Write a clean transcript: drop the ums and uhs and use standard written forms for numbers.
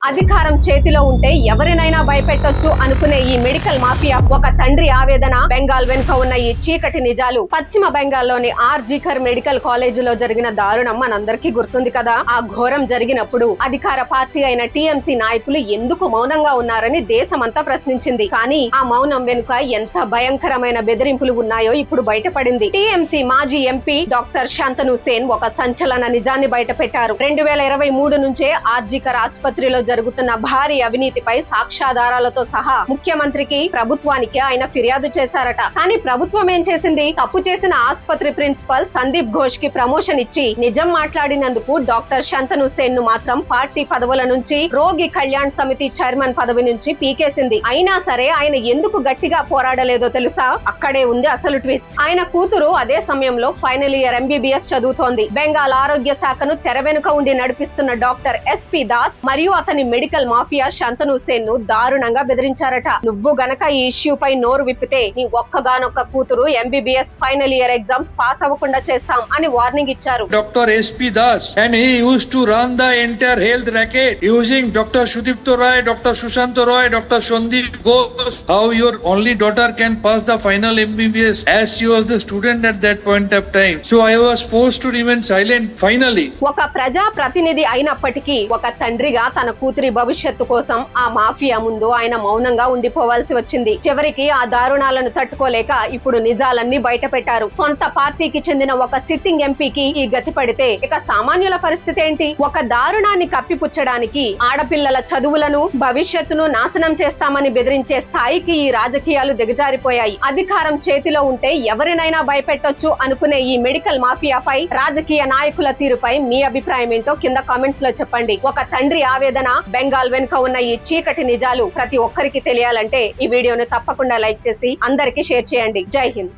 అధికారం చేతిలో ఉంటే ఎవరినైనా భయపెట్టొచ్చు అనుకునే ఈ మెడికల్ మాఫియా ఒక తండ్రి ఆవేదన, బెంగాల్ వెనుక ఉన్న ఈ చీకటి నిజాలు. పశ్చిమ బెంగాల్లోని ఆర్జీకర్ మెడికల్ కాలేజీలో జరిగిన దారుణం మనందరికీ గుర్తుంది కదా. ఆ ఘోరం జరిగినప్పుడు అధికార పార్టీ అయిన టీఎంసీ నాయకులు ఎందుకు మౌనంగా ఉన్నారని దేశమంతా ప్రశ్నించింది. కానీ ఆ మౌనం వెనుక ఎంత భయంకరమైన బెదిరింపులు ఉన్నాయో ఇప్పుడు బయటపడింది. టీఎంసీ మాజీ ఎంపీ డాక్టర్ శాంతను సేన్ ఒక సంచలన నిజాన్ని బయటపెట్టారు. 2023 నుంచే ఆర్జీకర్ ఆసుపత్రిలో జరుగుతున్న భారీ అవినీతిపై సాక్ష్యాధారాలతో సహా ముఖ్యమంత్రికి, ప్రభుత్వానికి ఆయన ఫిర్యాదు చేశారట. కానీ ప్రభుత్వం ఏం చేసింది? తప్పు చేసిన ఆసుపత్రి ప్రిన్సిపల్ సందీప్ ఘోష్ కి ప్రమోషన్ ఇచ్చి నిజం మాట్లాడినందుకు డాక్టర్ శాంతను సేన్ ను మాత్రం పార్టీ పదవుల నుంచి, రోగి కళ్యాణ్ సమితి చైర్మన్ పదవి నుంచి పీకేసింది. అయినా సరే ఆయన ఎందుకు గట్టిగా పోరాడలేదో తెలుసా? అక్కడే ఉంది అసలు ట్విస్ట్. ఆయన కూతురు అదే సమయంలో ఫైనల్ ఇయర్ ఎంబీబీఎస్ చదువుతోంది. బెంగాల్ ఆరోగ్య శాఖను తెర వెనుక ఉండి నడిపిస్తున్న డాక్టర్ ఎస్పీ దాస్ మరియు అతని మెడికల్ మాఫియా శాంతను సేన్ ను దారుణంగా బెదిరించారట. నువ్వు గనక ఈ ఇష్యూ పై నోరు విప్పితే నీ ఒక్కగానొక్క కూతురు MBBS final year exams pass అవ్వకుండా చేస్తాం అని వార్నింగ్ ఇచ్చారు. Doctor SP Das and he used to run the entire health racket using Dr. Sudipto Roy, Dr. Sushant Roy, Dr. Sandeep Ghosh. How your only daughter can pass the final MBBS as she was the student at that point of time. So I was forced to remain silent finally. ఒక ప్రజా ప్రతినిధి అయినప్పటికీ ఒక తండ్రిగా తన కూతురి భవిష్యత్తు కోసం ఆ మాఫియా ముందు ఆయన మౌనంగా ఉండిపోవాల్సి వచ్చింది. చివరికి ఆ దారుణాలను తట్టుకోలేక ఇప్పుడు నిజాలన్నీ బయట పెట్టారు. సొంత పార్టీకి చెందిన ఒక సిట్టింగ్ ఎంపీకి ఈ గతి పడితే ఇక సామాన్యుల పరిస్థితి ఏంటి? ఒక దారుణాన్ని కప్పిపుచ్చడానికి ఆడపిల్లల చదువులను, భవిష్యత్తును నాశనం చేస్తామని బెదిరించే స్థాయికి ఈ రాజకీయాలు దిగజారిపోయాయి. అధికారం చేతిలో ఉంటే ఎవరినైనా భయపెట్టొచ్చు అనుకునే ఈ మెడికల్ మాఫియాపై, రాజకీయ నాయకుల తీరుపై మీ అభిప్రాయం ఏంటో కింద కామెంట్స్ లో చెప్పండి. ఒక తండ్రి ఆవేదన, బెంగాల్ వెనుక ఉన్న ఈ చీకటి నిజాలు ప్రతి ఒక్కరికి తెలియాలంటే ఈ వీడియోను తప్పకుండా లైక్ చేసి అందరికీ షేర్ చేయండి. జై హింద్.